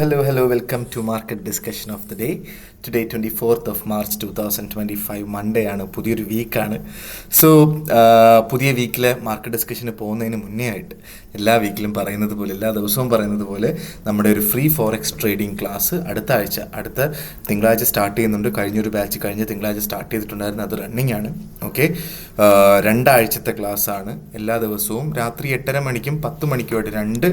Hello. Welcome to Market Discussion of the Day. Today, 24th of March 2025, Monday ആണ്, പുതിയൊരു വീക്കാണ്. So പുതിയ വീക്കിലെ market ഡിസ്കഷന് പോകുന്നതിന് മുന്നേ ആയിട്ട് എല്ലാ വീക്കിലും പറയുന്നത് പോലെ, എല്ലാ ദിവസവും പറയുന്നത് പോലെ നമ്മുടെ ഒരു ഫ്രീ ഫോറക്സ് ട്രേഡിംഗ് ക്ലാസ് അടുത്ത തിങ്കളാഴ്ച സ്റ്റാർട്ട് ചെയ്യുന്നുണ്ട്. കഴിഞ്ഞ തിങ്കളാഴ്ച സ്റ്റാർട്ട് ചെയ്തിട്ടുണ്ടായിരുന്നു, അത് റണ്ണിങ് ആണ്. ഓക്കെ, 2 ആഴ്ചത്തെ ക്ലാസ് ആണ്. എല്ലാ ദിവസവും രാത്രി 8:30 മണിക്കും 10 മണിക്കുമായിട്ട് 2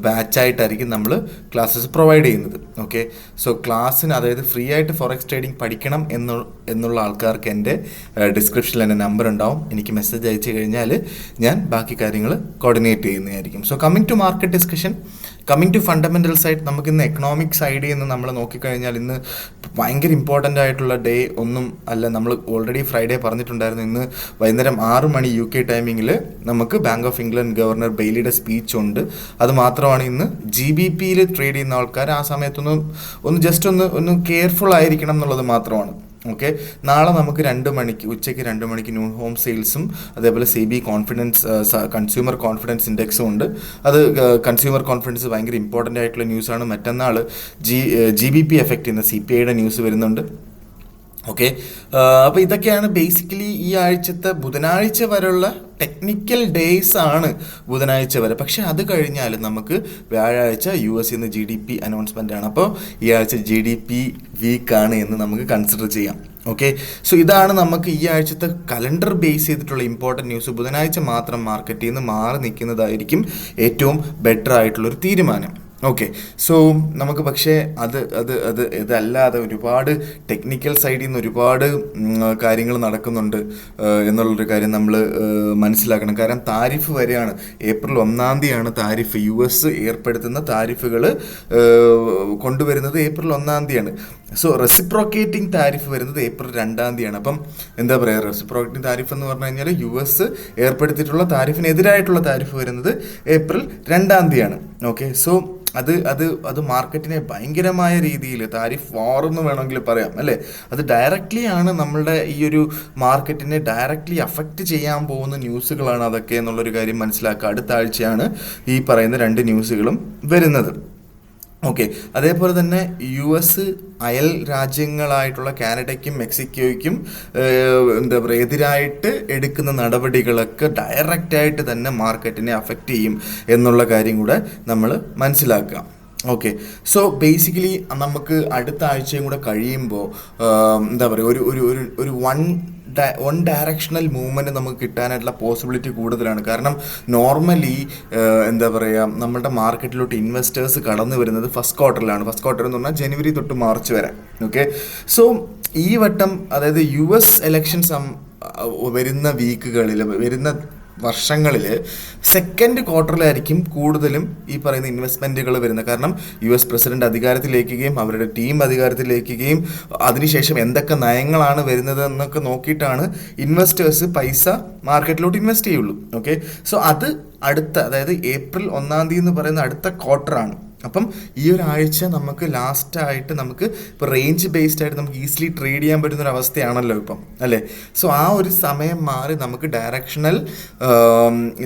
ബാച്ചായിട്ടായിരിക്കും നമ്മൾ ക്ലാസ്സസ് പ്രൊവൈഡ് ചെയ്യുന്നത്. ഓക്കെ, സോ ക്ലാസ്സിന്, അതായത് ഫ്രീ ആയിട്ട് ഫോറക്സ് ട്രേഡിംഗ് പഠിക്കണം എന്നുള്ള ആൾക്കാർക്ക് എൻ്റെ ഡിസ്ക്രിപ്ഷനിൽ എൻ്റെ നമ്പർ ഉണ്ടാവും. എനിക്ക് മെസ്സേജ് അയച്ചു കഴിഞ്ഞാൽ ഞാൻ ബാക്കി കാര്യങ്ങൾ കോർഡിനേറ്റ് ചെയ്യുന്നതായിരിക്കും. So coming to market discussion, coming to fundamental side, നമുക്കിന്ന് എക്കണോമിക് സൈഡിൽ നിന്ന് നമ്മൾ നോക്കിക്കഴിഞ്ഞാൽ ഇന്ന് ഭയങ്കര ഇമ്പോർട്ടൻ്റ് ആയിട്ടുള്ള ഡേ ഒന്നും അല്ല. നമ്മൾ ഓൾറെഡി ഫ്രൈഡേ പറഞ്ഞിട്ടുണ്ടായിരുന്നു, ഇന്ന് വൈകുന്നേരം 6 മണി UK ടൈമിങ്ങിൽ നമുക്ക് ബാങ്ക് ഓഫ് ഇംഗ്ലണ്ട് ഗവർണർ ബെയ്ലിയുടെ സ്പീച്ച് ഉണ്ട്. അത് മാത്രമാണ് ഇന്ന് GBPയിൽ ട്രേഡ് ചെയ്യുന്ന ആൾക്കാർ ആ സമയത്തൊന്ന് ജസ്റ്റ് ഒന്ന് കെയർഫുൾ ആയിരിക്കണം എന്നുള്ളത് മാത്രമാണ്. ഓക്കെ, നാളെ നമുക്ക് ഉച്ചയ്ക്ക് 2 മണിക്ക് ന്യൂ ഹോം സെയിൽസും അതേപോലെ SEBI കൺസ്യൂമർ കോൺഫിഡൻസ് ഇൻഡെക്സും ഉണ്ട്. അത് കൺസ്യൂമർ കോൺഫിഡൻസ് ഭയങ്കര ഇമ്പോർട്ടൻ്റ് ആയിട്ടുള്ള ന്യൂസാണ്. മറ്റന്നാൾ GBP എഫക്റ്റ് ചെയ്യുന്ന CPIയുടെ ന്യൂസ് വരുന്നുണ്ട്. ഓക്കെ, അപ്പോൾ ഇതൊക്കെയാണ് ബേസിക്കലി ഈ ആഴ്ചത്തെ ബുധനാഴ്ച വരെയുള്ള ടെക്നിക്കൽ ഡേയ്സ് ആണ്, ബുധനാഴ്ച വരെ. പക്ഷേ അത് കഴിഞ്ഞാൽ നമുക്ക് വ്യാഴാഴ്ച US നിന്ന് GDP അനൗൺസ്മെൻ്റ് ആണ്. അപ്പോൾ ഈ ആഴ്ച GDP വീക്കാണ് എന്ന് നമുക്ക് കൺസിഡർ ചെയ്യാം. ഓക്കെ, സോ ഇതാണ് നമുക്ക് ഈ ആഴ്ചത്തെ കലണ്ടർ ബേസ് ചെയ്തിട്ടുള്ള ഇമ്പോർട്ടൻറ്റ് ന്യൂസ്. ബുധനാഴ്ച മാത്രം മാർക്കറ്റിൽ നിന്ന് മാറി നിൽക്കുന്നതായിരിക്കും ഏറ്റവും ബെറ്റർ ആയിട്ടുള്ളൊരു തീരുമാനം. ഓക്കെ, സോ നമുക്ക് പക്ഷേ ഇതല്ലാതെ ഒരുപാട് ടെക്നിക്കൽ സൈഡിൽ നിന്ന് ഒരുപാട് കാര്യങ്ങൾ നടക്കുന്നുണ്ട് എന്നുള്ളൊരു കാര്യം നമ്മൾ മനസ്സിലാക്കണം. കാരണം താരിഫ് വരെയാണ്, April 1 താരിഫ്, US ഏർപ്പെടുത്തുന്ന താരിഫുകൾ കൊണ്ടുവരുന്നത് April 1. സോ റെസിപ്രോക്കേറ്റിംഗ് താരിഫ് വരുന്നത് April 2. അപ്പം എന്താ പറയുക, റെസിപ്രോക്കേറ്റിംഗ് താരിഫ് എന്ന് പറഞ്ഞു കഴിഞ്ഞാൽ US ഏർപ്പെടുത്തിയിട്ടുള്ള താരിഫിനെതിരായിട്ടുള്ള താരിഫ് വരുന്നത് April 2. ഓക്കെ, സോ അത് മാർക്കറ്റിനെ ഭയങ്കരമായ രീതിയിൽ താരിഫ് വാർ എന്ന് വേണമെങ്കിൽ പറയാം, അല്ലേ? അത് ഡയറക്റ്റ്ലി ആണ് നമ്മളുടെ ഈ ഒരു മാർക്കറ്റിനെ ഡയറക്റ്റ്ലി അഫക്റ്റ് ചെയ്യാൻ പോകുന്ന ന്യൂസുകളാണ് അതൊക്കെ എന്നുള്ളൊരു കാര്യം മനസ്സിലാക്കുക. അടുത്ത ആഴ്ചയാണ് ഈ പറയുന്ന 2 ന്യൂസുകളും വരുന്നത്. ഓക്കെ, അതേപോലെ തന്നെ US അയൽ രാജ്യങ്ങളായിട്ടുള്ള കാനഡയ്ക്കും മെക്സിക്കോയ്ക്കും എന്താ പറയുക എതിരായിട്ട് എടുക്കുന്ന നടപടികളൊക്കെ ഡയറക്റ്റായിട്ട് തന്നെ മാർക്കറ്റിനെ അഫക്റ്റ് ചെയ്യും എന്നുള്ള കാര്യം കൂടെ നമ്മൾ മനസ്സിലാക്കുക. ഓക്കെ, സോ ബേസിക്കലി നമുക്ക് അടുത്ത ആഴ്ചയും കൂടെ കഴിയുമ്പോൾ എന്താ പറയുക ഒരു വൺ ഡയറക്ഷണൽ മൂവ്മെൻറ്റ് നമുക്ക് കിട്ടാനായിട്ടുള്ള പോസിബിലിറ്റി കൂടുതലാണ്. കാരണം നോർമലി എന്താ പറയുക, നമ്മുടെ മാർക്കറ്റിലോട്ട് ഇൻവെസ്റ്റേഴ്സ് കടന്നു വരുന്നത് ഫസ്റ്റ് ക്വാർട്ടറിലാണ്. ഫസ്റ്റ് ക്വാർട്ടർ എന്ന് പറഞ്ഞാൽ ജനുവരി തൊട്ട് മാർച്ച് വരെ. ഓക്കെ, സോ ഈ വട്ടം, അതായത് US എലക്ഷൻസ് വരുന്ന വീക്കുകളിൽ, വരുന്ന വർഷങ്ങളിൽ സെക്കൻഡ് ക്വാർട്ടറിലായിരിക്കും കൂടുതലും ഈ പറയുന്ന ഇൻവെസ്റ്റ്മെൻറ്റുകൾ വരുന്നത്. കാരണം US പ്രസിഡന്റ് അധികാരത്തിലേക്കുകയും അവരുടെ ടീം അധികാരത്തിലേക്കുകയും അതിനുശേഷം എന്തൊക്കെ നയങ്ങളാണ് വരുന്നത് എന്നൊക്കെ നോക്കിയിട്ടാണ് ഇൻവെസ്റ്റേഴ്സ് പൈസ മാർക്കറ്റിലോട്ട് ഇൻവെസ്റ്റ് ചെയ്യുള്ളൂ. ഓക്കെ, സോ അത് അതായത് April 1 എന്ന് പറയുന്ന അടുത്ത ക്വാർട്ടറാണ്. അപ്പം ഈ ഒരാഴ്ച നമുക്ക് ലാസ്റ്റായിട്ട് നമുക്ക് ഇപ്പോൾ റേഞ്ച് ബേസ്ഡ് ആയിട്ട് നമുക്ക് ഈസിലി ട്രേഡ് ചെയ്യാൻ പറ്റുന്നൊരു അവസ്ഥയാണല്ലോ ഇപ്പം, അല്ലേ? സോ ആ ഒരു സമയം മാറി നമുക്ക് ഡയറക്ഷണൽ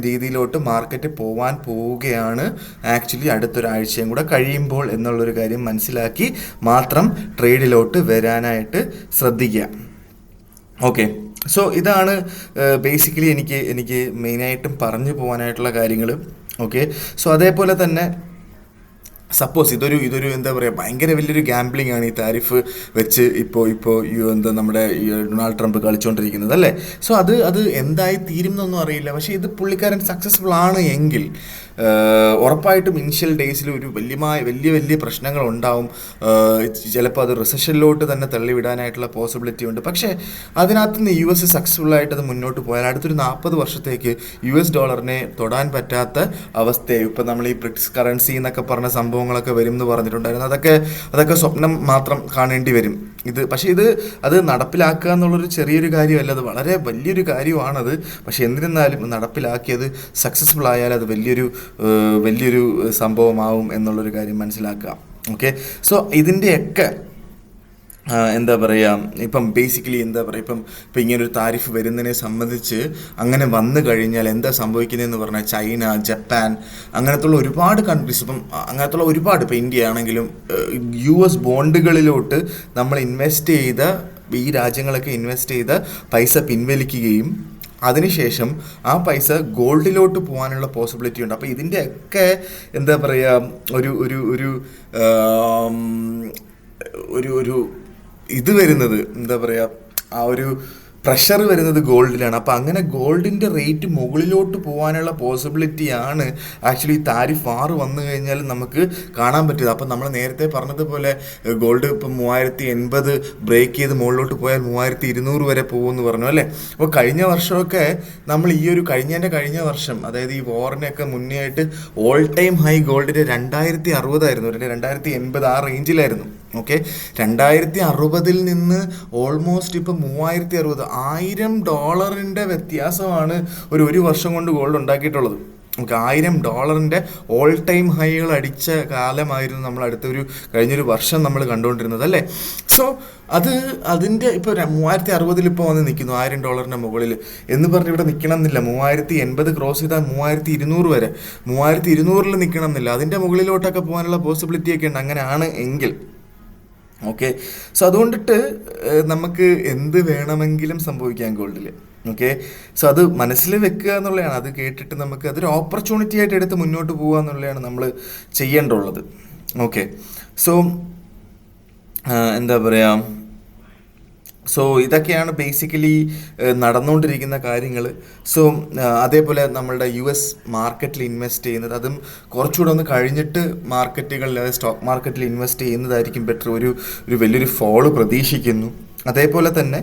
രീതിയിലോട്ട് മാർക്കറ്റ് പോവുകയാണ് ആക്ച്വലി അടുത്തൊരാഴ്ചയും കൂടെ കഴിയുമ്പോൾ എന്നുള്ളൊരു കാര്യം മനസ്സിലാക്കി മാത്രം ട്രേഡിലോട്ട് വരാനായിട്ട് ശ്രദ്ധിക്കുക. ഓക്കെ, സോ ഇതാണ് ബേസിക്കലി എനിക്ക് മെയിനായിട്ടും പറഞ്ഞു പോകാനായിട്ടുള്ള കാര്യങ്ങൾ. ഓക്കെ, സോ അതേപോലെ തന്നെ സപ്പോസ് ഇതൊരു എന്താ പറയുക ഭയങ്കര വലിയൊരു ഗാംബ്ലിംഗ് ആണ് ഈ താരിഫ് വെച്ച് ഇപ്പോൾ നമ്മുടെ ഡൊണാൾഡ് ട്രംപ് കളിച്ചുകൊണ്ടിരിക്കുന്നത്, അല്ലേ? സോ അത് എന്തായി തീരും എന്നൊന്നും അറിയില്ല. പക്ഷേ ഇത് പുള്ളിക്കാരൻ സക്സസ്ഫുൾ ആണ് എങ്കിൽ ഉറപ്പായിട്ടും ഇനിഷ്യൽ ഡേയ്സിൽ ഒരു വലിയ പ്രശ്നങ്ങൾ ഉണ്ടാവും. ചിലപ്പോൾ അത് റിസഷനിലോട്ട് തന്നെ തള്ളിവിടാനായിട്ടുള്ള പോസിബിലിറ്റി ഉണ്ട്. പക്ഷേ അതിനകത്ത് നിന്ന് US സക്സസ്ഫുള്ളായിട്ട് അത് മുന്നോട്ട് പോയാൽ അടുത്തൊരു 40 വർഷത്തേക്ക് US ഡോളറിനെ തൊടാൻ പറ്റാത്ത അവസ്ഥയായി. ഇപ്പം നമ്മൾ ഈ ബ്രിക്സ് കറൻസി എന്നൊക്കെ പറഞ്ഞ സംഭവങ്ങളൊക്കെ വരും എന്ന് പറഞ്ഞിട്ടുണ്ടായിരുന്നു. അതൊക്കെ സ്വപ്നം മാത്രം കാണേണ്ടി വരും. പക്ഷേ അത് നടപ്പിലാക്കുക എന്നുള്ളൊരു ചെറിയൊരു കാര്യമല്ല, അത് വളരെ വലിയൊരു കാര്യമാണത്. പക്ഷെ എന്നിരുന്നാലും നടപ്പിലാക്കിയത് സക്സസ്ഫുൾ ആയാൽ അത് വലിയൊരു സംഭവമാവും എന്നുള്ളൊരു കാര്യം മനസ്സിലാക്കുക. ഓക്കെ, സോ ഇതിൻ്റെയൊക്കെ എന്താ പറയുക, ഇപ്പം ബേസിക്കലി എന്താ പറയുക, ഇപ്പം ഇങ്ങനൊരു താരിഫ് വരുന്നതിനെ സംബന്ധിച്ച് അങ്ങനെ വന്നു കഴിഞ്ഞാൽ എന്താ സംഭവിക്കുന്നതെന്ന് പറഞ്ഞാൽ ചൈന, ജപ്പാൻ, അങ്ങനത്തുള്ള ഒരുപാട് കൺട്രീസ്, ഇപ്പം അങ്ങനത്തുള്ള ഒരുപാട്, ഇപ്പം ഇന്ത്യ ആണെങ്കിലും US ബോണ്ടുകളിലോട്ട് നമ്മൾ ഇൻവെസ്റ്റ് ചെയ്ത, ഈ രാജ്യങ്ങളൊക്കെ ഇൻവെസ്റ്റ് ചെയ്ത പൈസ പിൻവലിക്കുകയും അതിനുശേഷം ആ പൈസ ഗോൾഡിലോട്ട് പോകാനുള്ള പോസിബിലിറ്റി ഉണ്ട്. അപ്പോൾ ഇതിൻ്റെയൊക്കെ എന്താ പറയുക, ഒരു ഒരു ഒരു ആം, ഒരു ഒരു ഇത് വരുന്നത് എന്താ പറയുക, ആ ഒരു പ്രഷർ വരുന്നത് ഗോൾഡിലാണ്. അപ്പോൾ അങ്ങനെ ഗോൾഡിൻ്റെ റേറ്റ് മുകളിലോട്ട് പോകാനുള്ള പോസിബിലിറ്റിയാണ് ആക്ച്വലി താരിഫ് 6 വന്നു കഴിഞ്ഞാൽ നമുക്ക് കാണാൻ പറ്റുന്നത്. അപ്പം നമ്മൾ നേരത്തെ പറഞ്ഞതുപോലെ ഗോൾഡ് ഇപ്പം 3080 ബ്രേക്ക് ചെയ്ത് മുകളിലോട്ട് പോയാൽ 3200 വരെ പോകുമെന്ന് പറഞ്ഞു അല്ലേ. അപ്പോൾ കഴിഞ്ഞ വർഷമൊക്കെ നമ്മൾ ഈ ഒരു കഴിഞ്ഞ വർഷം, അതായത് ഈ വോറിനൊക്കെ മുന്നേ ആയിട്ട് ഓൾ ടൈം ഹൈ ഗോൾഡിൻ്റെ 2060 ആയിരുന്നു, 2080 ആ റേഞ്ചിലായിരുന്നു. ഓക്കെ, 2060 നിന്ന് ഓൾമോസ്റ്റ് ഇപ്പം 3060, $1000 വ്യത്യാസമാണ് ഒരു വർഷം കൊണ്ട് ഗോൾഡ് ഉണ്ടാക്കിയിട്ടുള്ളത്. നമുക്ക് $1000 ഓൾ ടൈം ഹൈകൾ അടിച്ച കാലമായിരുന്നു നമ്മൾ കഴിഞ്ഞൊരു വർഷം നമ്മൾ കണ്ടുകൊണ്ടിരുന്നത് അല്ലേ. സോ അതിൻ്റെ ഇപ്പോൾ 3060 ഇപ്പോൾ വന്ന് നിൽക്കുന്നു $1000 മുകളിൽ എന്ന് പറഞ്ഞ് ഇവിടെ നിൽക്കണം എന്നില്ല. 3080 ക്രോസ് ചെയ്താൽ 3200 വരെ, 3200 നിൽക്കണം എന്നില്ല, അതിൻ്റെ മുകളിലോട്ടൊക്കെ പോകാനുള്ള പോസിബിലിറ്റി ഒക്കെ ഉണ്ട് അങ്ങനെയാണ് എങ്കിൽ. ഓക്കെ, സോ അതുകൊണ്ടിട്ട് നമുക്ക് എന്ത് വേണമെങ്കിലും സംഭവിക്കാം ഗോൾഡിൽ. ഓക്കെ, സോ അത് മനസ്സിൽ വെക്കുക എന്നുള്ളതാണ്. അത് കേട്ടിട്ട് നമുക്ക് അതൊരു ഓപ്പർച്യൂണിറ്റി ആയിട്ട് എടുത്ത് മുന്നോട്ട് പോകുക എന്നുള്ളതാണ് നമ്മൾ ചെയ്യേണ്ടുള്ളത്. ഓക്കെ, സോ എന്താ പറയുക, സോ ഇതൊക്കെയാണ് ബേസിക്കലി നടന്നുകൊണ്ടിരിക്കുന്ന കാര്യങ്ങൾ. സോ അതേപോലെ നമ്മളുടെ US മാർക്കറ്റിൽ ഇൻവെസ്റ്റ് ചെയ്യുന്നത്, അതും കുറച്ചുകൂടെ ഒന്ന് കഴിഞ്ഞിട്ട് മാർക്കറ്റുകളിൽ, സ്റ്റോക്ക് മാർക്കറ്റിൽ ഇൻവെസ്റ്റ് ചെയ്യുന്നതായിരിക്കും ബെറ്റർ. ഒരു വലിയൊരു ഫോള് പ്രതീക്ഷിക്കുന്നു. അതേപോലെ തന്നെ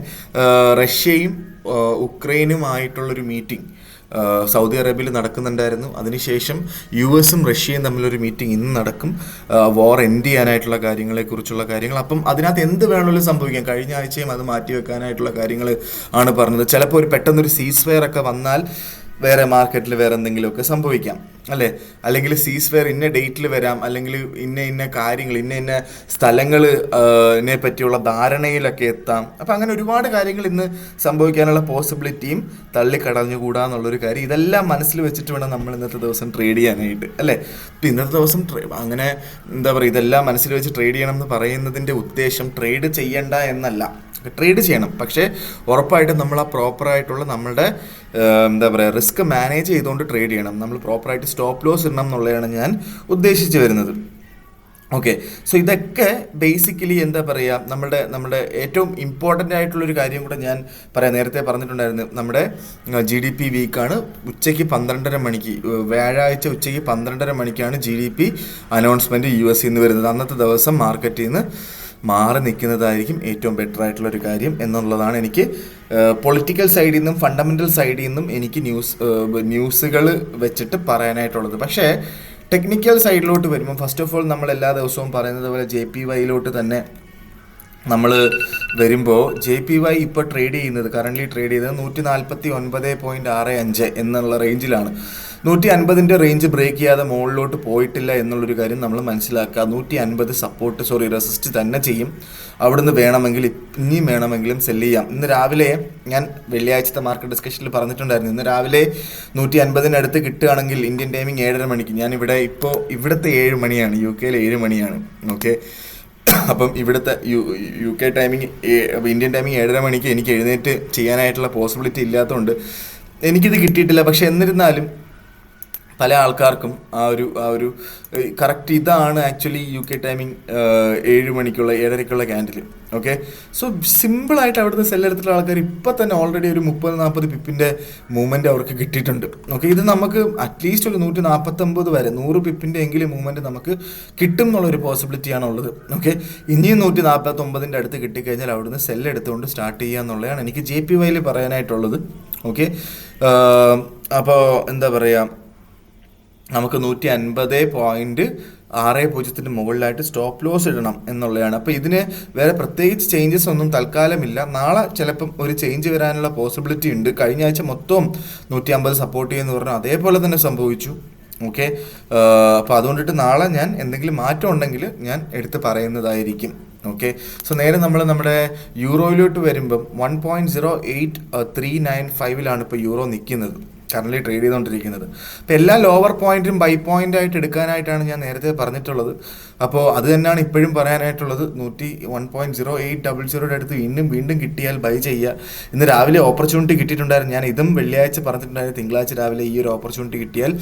റഷ്യയും ഉക്രൈനുമായിട്ടുള്ളൊരു മീറ്റിംഗ് സൗദി അറേബ്യയിൽ നടക്കുന്നുണ്ടായിരുന്നു. അതിനുശേഷം US-ഉം റഷ്യയും തമ്മിലൊരു മീറ്റിംഗ് ഇന്ന് നടക്കും, വാർ എൻഡ് ചെയ്യാനായിട്ടുള്ള കാര്യങ്ങളെക്കുറിച്ചുള്ള കാര്യങ്ങൾ. അപ്പം അതിനകത്ത് എന്ത് വേണമെങ്കിലും സംഭവിക്കാം. കഴിഞ്ഞ ആഴ്ചയും അത് മാറ്റിവെക്കാനായിട്ടുള്ള കാര്യങ്ങൾ ആണ് പറഞ്ഞത്. ചിലപ്പോൾ പെട്ടെന്നൊരു സീസ് ഫയർ ഒക്കെ വന്നാൽ വേറെ മാർക്കറ്റിൽ വേറെ എന്തെങ്കിലുമൊക്കെ സംഭവിക്കാം അല്ലേ. അല്ലെങ്കിൽ സീസ് ഫെയർ ഇന്ന ഡേറ്റിൽ വരാം, അല്ലെങ്കിൽ ഇന്ന കാര്യങ്ങൾ, ഇന്ന സ്ഥലങ്ങളിനെ പറ്റിയുള്ള ധാരണയിലൊക്കെ എത്താം. അപ്പം അങ്ങനെ ഒരുപാട് കാര്യങ്ങൾ ഇന്ന് സംഭവിക്കാനുള്ള പോസിബിലിറ്റിയും തള്ളിക്കടഞ്ഞുകൂടാന്നുള്ളൊരു കാര്യം. ഇതെല്ലാം മനസ്സിൽ വെച്ചിട്ട് വേണം നമ്മൾ ഇന്നത്തെ ദിവസം ട്രേഡ് ചെയ്യാനായിട്ട് അല്ലേ. ഇപ്പം ഇന്നത്തെ ദിവസം അങ്ങനെ എന്താ പറയുക, ഇതെല്ലാം മനസ്സിൽ വെച്ച് ട്രേഡ് ചെയ്യണം എന്ന് പറയുന്നതിൻ്റെ ഉദ്ദേശം ട്രേഡ് ചെയ്യണ്ട എന്നല്ല, ട്രേഡ് ചെയ്യണം. പക്ഷേ ഉറപ്പായിട്ടും നമ്മൾ ആ പ്രോപ്പറായിട്ടുള്ള നമ്മളുടെ എന്താ പറയുക റിസ്ക് മാനേജ് ചെയ്തുകൊണ്ട് ട്രേഡ് ചെയ്യണം. നമ്മൾ പ്രോപ്പറായിട്ട് സ്റ്റോപ്പ് ലോസ് ഇടണം എന്നുള്ളതാണ് ഞാൻ ഉദ്ദേശിച്ച് വരുന്നത്. ഓക്കെ, സോ ഇതൊക്കെ ബേസിക്കലി എന്താ പറയുക, നമ്മുടെ ഏറ്റവും ഇമ്പോർട്ടൻ്റ് ആയിട്ടുള്ളൊരു കാര്യം കൂടെ ഞാൻ പറയാം. നേരത്തെ പറഞ്ഞിട്ടുണ്ടായിരുന്നു, നമ്മുടെ GDP വീക്കാണ്. ഉച്ചയ്ക്ക് 12:30 മണിക്ക്, വ്യാഴാഴ്ച ഉച്ചയ്ക്ക് 12:30 മണിക്കാണ് GDP അനൗൺസ്മെൻറ്റ് US നിന്ന് വരുന്നത്. അന്നത്തെ ദിവസം മാർക്കറ്റിൽ നിന്ന് മാറി നിൽക്കുന്നതായിരിക്കും ഏറ്റവും ബെറ്റർ ആയിട്ടുള്ളൊരു കാര്യം എന്നുള്ളതാണ് എനിക്ക് പൊളിറ്റിക്കൽ സൈഡിൽ നിന്നും ഫണ്ടമെൻ്റൽ സൈഡിൽ നിന്നും എനിക്ക് ന്യൂസുകൾ വെച്ചിട്ട് പറയാനായിട്ടുള്ളത്. പക്ഷേ ടെക്നിക്കൽ സൈഡിലോട്ട് വരുമ്പോൾ ഫസ്റ്റ് ഓഫ് ഓൾ നമ്മൾ എല്ലാ ദിവസവും പറയുന്നത് പോലെ JPY തന്നെ നമ്മൾ വരുമ്പോൾ JPY ഇപ്പോൾ കറൻ്റ്ലി ട്രേഡ് ചെയ്യുന്നത് 149.65 എന്നുള്ള റേഞ്ചിലാണ്. 150 റേഞ്ച് ബ്രേക്ക് ചെയ്യാതെ മുകളിലോട്ട് പോയിട്ടില്ല എന്നുള്ളൊരു കാര്യം നമ്മൾ മനസ്സിലാക്കുക. 150 റെസിസ്റ്റ് തന്നെ ചെയ്യും. അവിടുന്ന് ഇനിയും വേണമെങ്കിലും സെല്ല് ചെയ്യാം. ഇന്ന് രാവിലെ ഞാൻ വെള്ളിയാഴ്ചത്തെ മാർക്കറ്റ് ഡിസ്കഷനിൽ പറഞ്ഞിട്ടുണ്ടായിരുന്നു, ഇന്ന് രാവിലെ 150 കിട്ടുകയാണെങ്കിൽ ഇന്ത്യൻ ടൈമിംഗ് 7:30 മണിക്ക്, ഞാനിവിടെ ഇവിടുത്തെ 7 മണിയാണ്, UK-യിൽ 7 മണിയാണ്. ഓക്കെ, അപ്പം ഇവിടുത്തെ UK ടൈമിങ്, ഇന്ത്യൻ ടൈമിങ് 7:30 മണിക്ക് എനിക്ക് എഴുന്നേറ്റ് ചെയ്യാനായിട്ടുള്ള പോസിബിലിറ്റി ഇല്ലാത്തതുകൊണ്ട് എനിക്കിത് കിട്ടിയിട്ടില്ല. പക്ഷെ എന്നിരുന്നാലും പല ആൾക്കാർക്കും ആ ഒരു കറക്റ്റ് ഇതാണ് ആക്ച്വലി UK ടൈമിംഗ് 7 മണിക്കുള്ള 7:30 ക്യാൻഡിൽ. ഓക്കെ, സോ സിമ്പിളായിട്ട് അവിടുന്ന് സെല്ലെടുത്തിട്ടുള്ള ആൾക്കാർ ഇപ്പം തന്നെ ഓൾറെഡി ഒരു 30-40 പിപ്പിൻ്റെ മൂവ്മെൻറ്റ് അവർക്ക് കിട്ടിയിട്ടുണ്ട്. ഓക്കെ, ഇത് നമുക്ക് അറ്റ്ലീസ്റ്റ് ഒരു 149 വരെ 100 പിപ്പിൻ്റെ എങ്കിലും മൂവ്മെൻറ്റ് നമുക്ക് കിട്ടും എന്നുള്ളൊരു പോസിബിലിറ്റിയാണ് ഉള്ളത്. ഓക്കെ, ഇനിയും 149 അടുത്ത് കിട്ടിക്കഴിഞ്ഞാൽ അവിടുന്ന് സെല്ലെടുത്തുകൊണ്ട് സ്റ്റാർട്ട് ചെയ്യുക എന്നുള്ളതാണ് എനിക്ക് JPY-യിൽ പറയാനായിട്ടുള്ളത്. ഓക്കെ, അപ്പോൾ എന്താ പറയുക, നമുക്ക് 150.60 മുകളിലായിട്ട് സ്റ്റോപ്പ് ലോസ് ഇടണം എന്നുള്ളതാണ്. അപ്പോൾ ഇതിന് വേറെ പ്രത്യേകിച്ച് ചേഞ്ചസ് ഒന്നും തൽക്കാലമില്ല. നാളെ ചിലപ്പം ഒരു ചേഞ്ച് വരാനുള്ള പോസിബിലിറ്റി ഉണ്ട്. കഴിഞ്ഞ ആഴ്ച മൊത്തം 150 സപ്പോർട്ട് ചെയ്യുമെന്ന് പറഞ്ഞു, അതേപോലെ തന്നെ സംഭവിച്ചു. ഓക്കെ, അപ്പോൾ അതുകൊണ്ടിട്ട് നാളെ ഞാൻ എന്തെങ്കിലും മാറ്റം ഉണ്ടെങ്കിൽ ഞാൻ എടുത്ത് പറയുന്നതായിരിക്കും. ഓക്കെ. സോ നേരെ നമ്മൾ നമ്മുടെ യൂറോയിലോട്ട് വരുമ്പം 1.0839 ഇപ്പോൾ യൂറോ നിൽക്കുന്നത്, കറൻ്റ് ട്രേഡ് ചെയ്തുകൊണ്ടിരിക്കുന്നത്. അപ്പോൾ എല്ലാ ലോവർ പോയിന്റും ബൈ പോയിന്റ് ആയിട്ട് എടുക്കാനായിട്ടാണ് ഞാൻ നേരത്തെ പറഞ്ഞിട്ടുള്ളത്. അപ്പോൾ അത് തന്നെയാണ് ഇപ്പോഴും പറയാനായിട്ടുള്ളത്. 1.0800 അടുത്ത് വീണ്ടും കിട്ടിയാൽ ബൈ ചെയ്യുക. ഇന്ന് രാവിലെ ഓപ്പർച്യൂണിറ്റി കിട്ടിയിട്ടുണ്ടായിരുന്നു. ഞാൻ ഇതും വെള്ളിയാഴ്ച പറഞ്ഞിട്ടുണ്ടായിരുന്നു, തിങ്കളാഴ്ച രാവിലെ ഈ ഒരു ഓപ്പർച്യൂണിറ്റി കിട്ടിയാൽ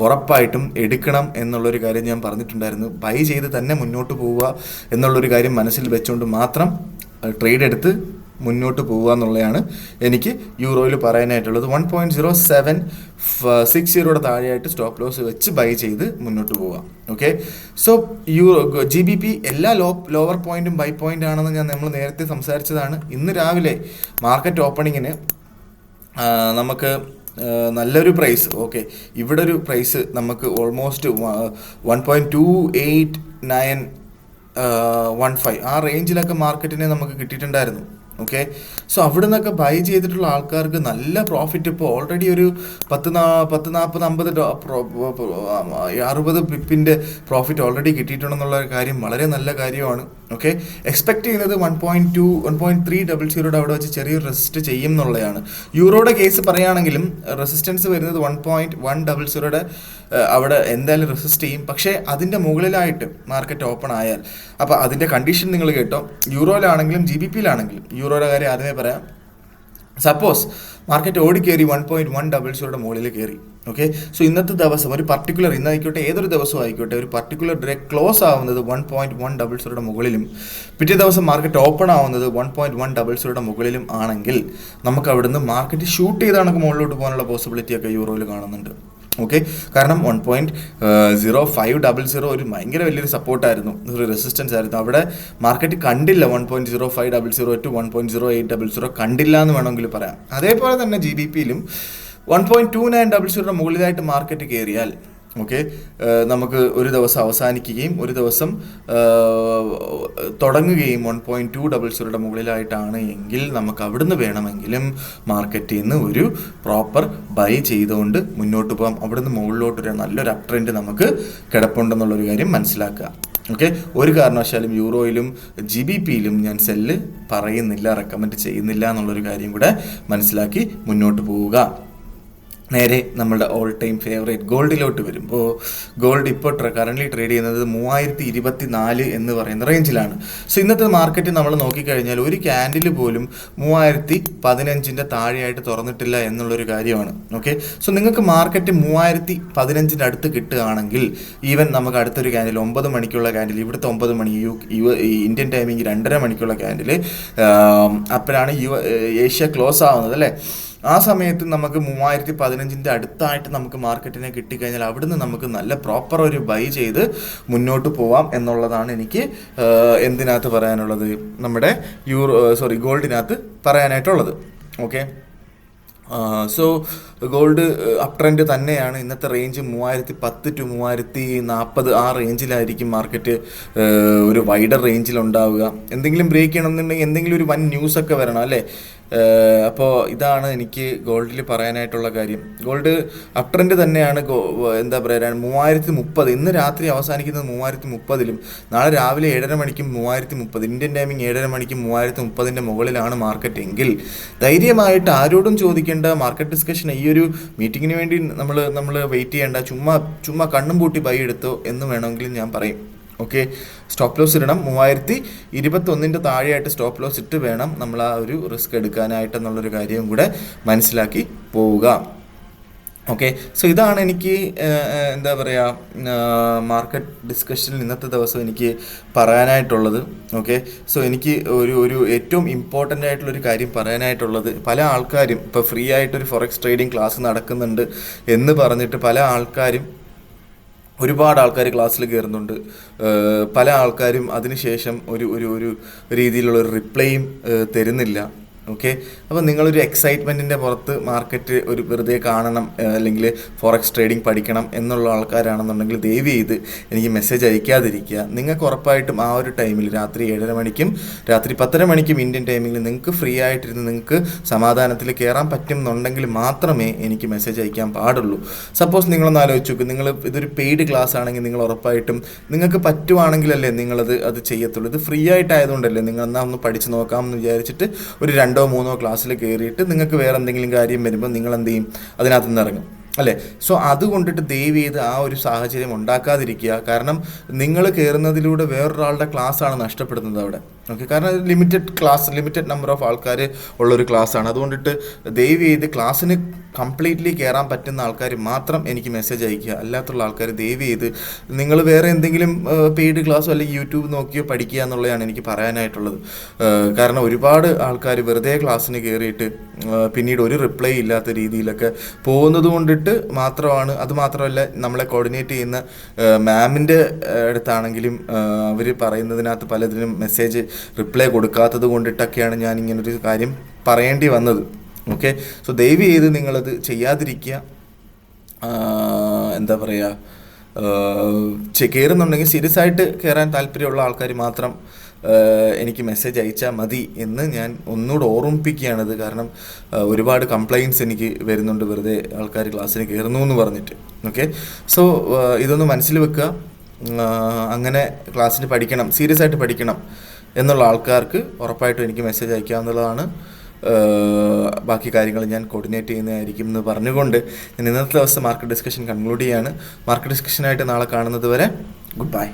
ഉറപ്പായിട്ടും എടുക്കണം എന്നുള്ളൊരു കാര്യം ഞാൻ പറഞ്ഞിട്ടുണ്ടായിരുന്നു. ബൈ ചെയ്ത് തന്നെ മുന്നോട്ട് പോവുക എന്നുള്ളൊരു കാര്യം മനസ്സിൽ വെച്ചുകൊണ്ട് മാത്രം ട്രേഡ് എടുത്ത് മുന്നോട്ട് പോകുക എന്നുള്ളതാണ് എനിക്ക് യൂറോയിൽ പറയാനായിട്ടുള്ളത്. 1.0760 താഴെയായിട്ട് സ്റ്റോപ്പ് ലോസ് വെച്ച് ബൈ ചെയ്ത് മുന്നോട്ട് പോവുക. ഓക്കെ. സോ GBP എല്ലാ ലോവർ പോയിന്റും ബൈ പോയിന്റ് ആണെന്ന് നമ്മൾ നേരത്തെ സംസാരിച്ചതാണ്. ഇന്ന് രാവിലെ മാർക്കറ്റ് ഓപ്പണിങ്ങിന് നമുക്ക് നല്ലൊരു പ്രൈസ്, ഓക്കെ, ഇവിടെ ഒരു പ്രൈസ് നമുക്ക് ഓൾമോസ്റ്റ് 1.2915 ആ റേഞ്ചിലൊക്കെ മാർക്കറ്റിനെ നമുക്ക് കിട്ടിയിട്ടുണ്ടായിരുന്നു. ഓക്കെ. സോ അവിടെ നിന്നൊക്കെ ബൈ ചെയ്തിട്ടുള്ള ആൾക്കാർക്ക് നല്ല പ്രോഫിറ്റ് ഇപ്പോൾ ഓൾറെഡി ഒരു 60 പിപ്പിൻ്റെ പ്രോഫിറ്റ് ഓൾറെഡി കിട്ടിയിട്ടുണ്ടെന്നുള്ള കാര്യം വളരെ നല്ല കാര്യമാണ്. ഓക്കെ. എക്സ്പെക്ട് ചെയ്യുന്നത് 1.300 അവിടെ വെച്ച് ചെറിയൊരു റെസിസ്റ്റ് ചെയ്യും എന്നുള്ളതാണ്. യൂറോയുടെ കേസ് പറയുകയാണെങ്കിലും റെസിസ്റ്റൻസ് വരുന്നത് 1.100 അവിടെ എന്തായാലും റെസിസ്റ്റ് ചെയ്യും. പക്ഷേ അതിൻ്റെ മുകളിലായിട്ട് മാർക്കറ്റ് ഓപ്പൺ ആയാൽ, അപ്പോൾ അതിൻ്റെ കണ്ടീഷൻ നിങ്ങൾ കേട്ടോ. യൂറോയിലാണെങ്കിലും GBPയിലാണെങ്കിലും, യൂറോയുടെ കാര്യം ആദ്യമേ പറയാം. സപ്പോസ് മാർക്കറ്റ് ഓടിക്കയറി 1.100 മുകളിൽ കയറി. ഓക്കെ. സോ ഇന്നത്തെ ദിവസം ഒരു പർട്ടിക്കുലർ, ഇന്നായിക്കോട്ടെ ഏതൊരു ദിവസവും ആയിക്കോട്ടെ, ഒരു പർട്ടിക്കുലർ ഡേ ക്ലോസ് ആവുന്നത് 1.100 മുകളിലും പിറ്റേ ദിവസം മാർക്കറ്റ് ഓപ്പൺ ആവുന്നത് 1.100 മുകളിലും ആണെങ്കിൽ നമുക്ക് അവിടുന്ന് മാർക്കറ്റ് ഷൂട്ട് ചെയ്താണ് മുകളിലോട്ട് പോകാനുള്ള പോസിബിലിറ്റിയൊക്കെ യൂറോയിൽ കാണുന്നുണ്ട്. ഓക്കെ. കാരണം 1.0500 ഒരു ഭയങ്കര വലിയൊരു സപ്പോർട്ടായിരുന്നു, ഒരു റെസിസ്റ്റൻസ് ആയിരുന്നു. അവിടെ മാർക്കറ്റ് കണ്ടില്ല 1.0500 ടു 1.0800 കണ്ടില്ല എന്ന് വേണമെങ്കിൽ പറയാം. അതേപോലെ തന്നെ GBPയിലും 1.2900 മുകളിലായിട്ട് മാർക്കറ്റ് കയറിയാൽ, ഓക്കെ, നമുക്ക് ഒരു ദിവസം അവസാനിക്കുകയും ഒരു ദിവസം തുടങ്ങുകയും 1.200 മുകളിലായിട്ടാണ് എങ്കിൽ നമുക്ക് അവിടുന്ന് വേണമെങ്കിലും മാർക്കറ്റിൽ നിന്ന് ഒരു പ്രോപ്പർ ബൈ ചെയ്തുകൊണ്ട് മുന്നോട്ട് പോകാം. അവിടുന്ന് മുകളിലോട്ടൊരു നല്ലൊരു അപ് ട്രെൻഡ് നമുക്ക് കിടപ്പുണ്ടെന്നുള്ളൊരു കാര്യം മനസ്സിലാക്കുക. ഓക്കെ. ഒരു കാരണവശാലും യൂറോയിലും GBPയിലും ഞാൻ സെല്ല് പറയുന്നില്ല, റെക്കമെൻഡ് ചെയ്യുന്നില്ല എന്നുള്ളൊരു കാര്യം കൂടെ മനസ്സിലാക്കി മുന്നോട്ട് പോവുക. നേരെ നമ്മളുടെ ഓൾ ടൈം ഫേവറേറ്റ് ഗോൾഡിലോട്ട് വരുമ്പോൾ, ഗോൾഡ് ഇപ്പോൾ കറൻ്റ് ട്രേഡ് ചെയ്യുന്നത് 3024 എന്ന് പറയുന്ന റേഞ്ചിലാണ്. സോ ഇന്നത്തെ മാർക്കറ്റ് നമ്മൾ നോക്കിക്കഴിഞ്ഞാൽ ഒരു ക്യാൻഡിൽ പോലും 3015 താഴെയായിട്ട് തുറന്നിട്ടില്ല എന്നുള്ളൊരു കാര്യമാണ്. ഓക്കെ. സോ നിങ്ങൾക്ക് മാർക്കറ്റ് 3015 അടുത്ത് കിട്ടുകയാണെങ്കിൽ, ഈവൻ നമുക്ക് അടുത്തൊരു ക്യാൻഡിൽ 9 മണിക്കുള്ള ക്യാൻഡിൽ, ഇവിടുത്തെ 9 മണി ഇന്ത്യൻ ടൈമിംഗ് 2:30 മണിക്കുള്ള ക്യാൻഡിൽ, അപ്പോഴാണ് ഏഷ്യ ക്ലോസ് ആവുന്നത് അല്ലേ. ആ സമയത്ത് നമുക്ക് 3015 അടുത്തായിട്ട് നമുക്ക് മാർക്കറ്റിനെ കിട്ടിക്കഴിഞ്ഞാൽ അവിടുന്ന് നമുക്ക് നല്ല പ്രോപ്പർ ഒരു ബൈ ചെയ്ത് മുന്നോട്ട് പോവാം എന്നുള്ളതാണ് എനിക്ക് എന്തിനകത്ത് പറയാനുള്ളത്, നമ്മുടെ ഗോൾഡിനകത്ത് പറയാനായിട്ടുള്ളത്. Okay. So gold up trend തന്നെയാണ്. ഇന്നത്തെ റേഞ്ച് 3010 ടു 3040 ആ റേഞ്ചിലായിരിക്കും മാർക്കറ്റ് ഒരു വൈഡർ റേഞ്ചിലുണ്ടാവുക. എന്തെങ്കിലും ബ്രേക്ക് ചെയ്യണമെന്നുണ്ടെങ്കിൽ എന്തെങ്കിലും ഒരു വൻ ന്യൂസൊക്കെ വരണം അല്ലേ. അപ്പോൾ ഇതാണ് എനിക്ക് ഗോൾഡിൽ പറയാനായിട്ടുള്ള കാര്യം. ഗോൾഡ് അപ് ട്രെൻഡ് തന്നെയാണ്. എന്താ പറയുക, 3030 ഇന്ന് രാത്രി അവസാനിക്കുന്നത് 3030ലും നാളെ രാവിലെ 7:30 മണിക്കും 3030, ഇന്ത്യൻ ടൈമിംഗ് 7:30 മണിക്കും 3030 മുകളിലാണ് മാർക്കറ്റ് എങ്കിൽ ധൈര്യമായിട്ട് ആരോടും ചോദിക്കേണ്ട, മാർക്കറ്റ് ഡിസ്കഷൻ ഈ ഒരു മീറ്റിങ്ങിന് വേണ്ടി നമ്മൾ വെയിറ്റ് ചെയ്യേണ്ട, ചുമ്മാ കണ്ണും പൂട്ടി ബൈ എടുത്തോ എന്ന് വേണമെങ്കിലും ഞാൻ പറയും. ഓക്കെ. സ്റ്റോപ്പ് ലോസ് ഇടണം. 3021 താഴെയായിട്ട് സ്റ്റോപ്പ് ലോസ് ഇട്ട് വേണം നമ്മൾ ആ ഒരു റിസ്ക് എടുക്കാനായിട്ടെന്നുള്ളൊരു കാര്യം കൂടെ മനസ്സിലാക്കി പോവുക. ഓക്കെ. സോ ഇതാണ് എനിക്ക് എന്താ പറയുക, മാർക്കറ്റ് ഡിസ്കഷനിൽ ഇന്നത്തെ ദിവസം എനിക്ക് പറയാനായിട്ടുള്ളത്. ഓക്കെ. സോ എനിക്ക് ഒരു ഏറ്റവും ഇമ്പോർട്ടൻ്റ് ആയിട്ടുള്ളൊരു കാര്യം പറയാനായിട്ടുള്ളത്, പല ആൾക്കാരും ഇപ്പോൾ ഫ്രീ ആയിട്ടൊരു ഫോറക്സ് ട്രേഡിംഗ് ക്ലാസ് നടക്കുന്നുണ്ട് എന്ന് പറഞ്ഞിട്ട് പല ആൾക്കാരും, ഒരുപാട് ആൾക്കാർ ക്ലാസ്സിൽ കയറുന്നുണ്ട്. പല ആൾക്കാരും അതിനുശേഷം ഒരു രീതിയിലുള്ള ഒരു റിപ്ലൈയും തരുന്നില്ല. ഓക്കെ. അപ്പോൾ നിങ്ങളൊരു എക്സൈറ്റ്മെൻറ്റിൻ്റെ പുറത്ത് മാർക്കറ്റ് ഒരു വെറുതെ കാണണം, അല്ലെങ്കിൽ ഫോറക്സ് ട്രേഡിംഗ് പഠിക്കണം എന്നുള്ള ആൾക്കാരാണെന്നുണ്ടെങ്കിൽ ദയവ് ചെയ്ത് എനിക്ക് മെസ്സേജ് അയക്കാതിരിക്കുക. നിങ്ങൾക്ക് ഉറപ്പായിട്ടും ആ ഒരു ടൈമിൽ രാത്രി 7:30 മണിക്കും രാത്രി 10:30 മണിക്കും ഇന്ത്യൻ ടൈമിൽ നിങ്ങൾക്ക് ഫ്രീ ആയിട്ടിരുന്ന് നിങ്ങൾക്ക് സമാധാനത്തിൽ കയറാൻ പറ്റുന്നുണ്ടെങ്കിൽ മാത്രമേ എനിക്ക് മെസ്സേജ് അയക്കാൻ പാടുള്ളൂ. സപ്പോസ് നിങ്ങളൊന്ന് ആലോചിച്ച് നോക്കും, നിങ്ങൾ ഇതൊരു പെയ്ഡ് ക്ലാസ് ആണെങ്കിൽ നിങ്ങൾ ഉറപ്പായിട്ടും നിങ്ങൾക്ക് പറ്റുവാണെങ്കിലല്ലേ അത് ചെയ്യത്തുള്ളൂ. ഇത് ഫ്രീ ആയിട്ടായതുകൊണ്ടല്ലേ നിങ്ങൾ എന്നാൽ ഒന്ന് പഠിച്ച് നോക്കാമെന്ന് വിചാരിച്ചിട്ട് ഒരു 2-3 ക്ലാസ്സിൽ കയറിയിട്ട് നിങ്ങൾക്ക് വേറെ എന്തെങ്കിലും കാര്യം വരുമ്പോൾ നിങ്ങൾ എന്ത് ചെയ്യും, അതിനകത്ത് നിന്ന് ഇറങ്ങും അല്ലേ. സോ അതുകൊണ്ടിട്ട് ദയവ് ചെയ്ത് ആ ഒരു സാഹചര്യം ഉണ്ടാക്കാതിരിക്കുക. കാരണം നിങ്ങൾ കയറുന്നതിലൂടെ വേറൊരാളുടെ ക്ലാസ്സാണ് നഷ്ടപ്പെടുന്നത് അവിടെ. ഓക്കെ, കാരണം ലിമിറ്റഡ് നമ്പർ ഓഫ് ആൾക്കാർ ഉള്ളൊരു ക്ലാസ്സാണ്. അതുകൊണ്ടിട്ട് ദയവ് ചെയ്ത് ക്ലാസ്സിന് കംപ്ലീറ്റ്ലി കയറാൻ പറ്റുന്ന ആൾക്കാർ മാത്രം എനിക്ക് മെസ്സേജ് അയക്കുക. അല്ലാത്തുള്ള ആൾക്കാർ ദയവ് ചെയ്ത് നിങ്ങൾ വേറെ എന്തെങ്കിലും പെയ്ഡ് ക്ലാസ്സോ അല്ലെങ്കിൽ യൂട്യൂബ് നോക്കിയോ പഠിക്കുക എന്നുള്ളതാണ് എനിക്ക് പറയാനായിട്ടുള്ളത്. കാരണം ഒരുപാട് ആൾക്കാർ വെറുതെ ക്ലാസ്സിന് കയറിയിട്ട് പിന്നീട് ഒരു റിപ്ലൈ ഇല്ലാത്ത രീതിയിലൊക്കെ പോകുന്നത് കൊണ്ടിട്ട് അത് മാത്രമല്ല നമ്മളെ കോർഡിനേറ്റ് ചെയ്യുന്ന മാമിൻ്റെ അടുത്താണെങ്കിലും അവർ പറയുന്നതിനകത്ത് പലതിനും മെസ്സേജ് റിപ്ലൈ കൊടുക്കാത്തത് കൊണ്ടിട്ടൊക്കെയാണ് ഞാൻ ഇങ്ങനൊരു കാര്യം പറയേണ്ടി വന്നത്. ഓക്കെ, സോ ദയവ് ചെയ്ത് നിങ്ങളത് ചെയ്യാതിരിക്കുക. എന്താ പറയുക, കയറുന്നുണ്ടെങ്കിൽ സീരിയസ് ആയിട്ട് കയറാൻ താല്പര്യമുള്ള ആൾക്കാർ മാത്രം എനിക്ക് മെസ്സേജ് അയച്ചാൽ മതി എന്ന് ഞാൻ ഒന്നുകൂടെ ഓർമ്മിപ്പിക്കുകയാണത്. കാരണം ഒരുപാട് കംപ്ലയിൻറ്റ്സ് എനിക്ക് വരുന്നുണ്ട് വെറുതെ ആൾക്കാർ ക്ലാസ്സിന് കയറുന്നു എന്ന് പറഞ്ഞിട്ട്. ഓക്കെ, സോ ഇതൊന്ന് മനസ്സിൽ വെക്കുക. അങ്ങനെ ക്ലാസ്സിന് പഠിക്കണം, സീരിയസ് ആയിട്ട് പഠിക്കണം എന്നുള്ള ആൾക്കാർക്ക് ഉറപ്പായിട്ടും എനിക്ക് മെസ്സേജ് അയക്കാവുന്നതാണ്. ബാക്കി കാര്യങ്ങൾ ഞാൻ കോർഡിനേറ്റ് ചെയ്യുന്നതായിരിക്കും എന്ന് പറഞ്ഞുകൊണ്ട് ഞാൻ ഇന്നത്തെ ദിവസം മാർക്കറ്റ് ഡിസ്കഷൻ കൺക്ലൂഡ് ചെയ്യാണ്. മാർക്കറ്റ് ഡിസ്കഷനായിട്ട് നാളെ കാണുന്നത് വരെ ഗുഡ് ബൈ.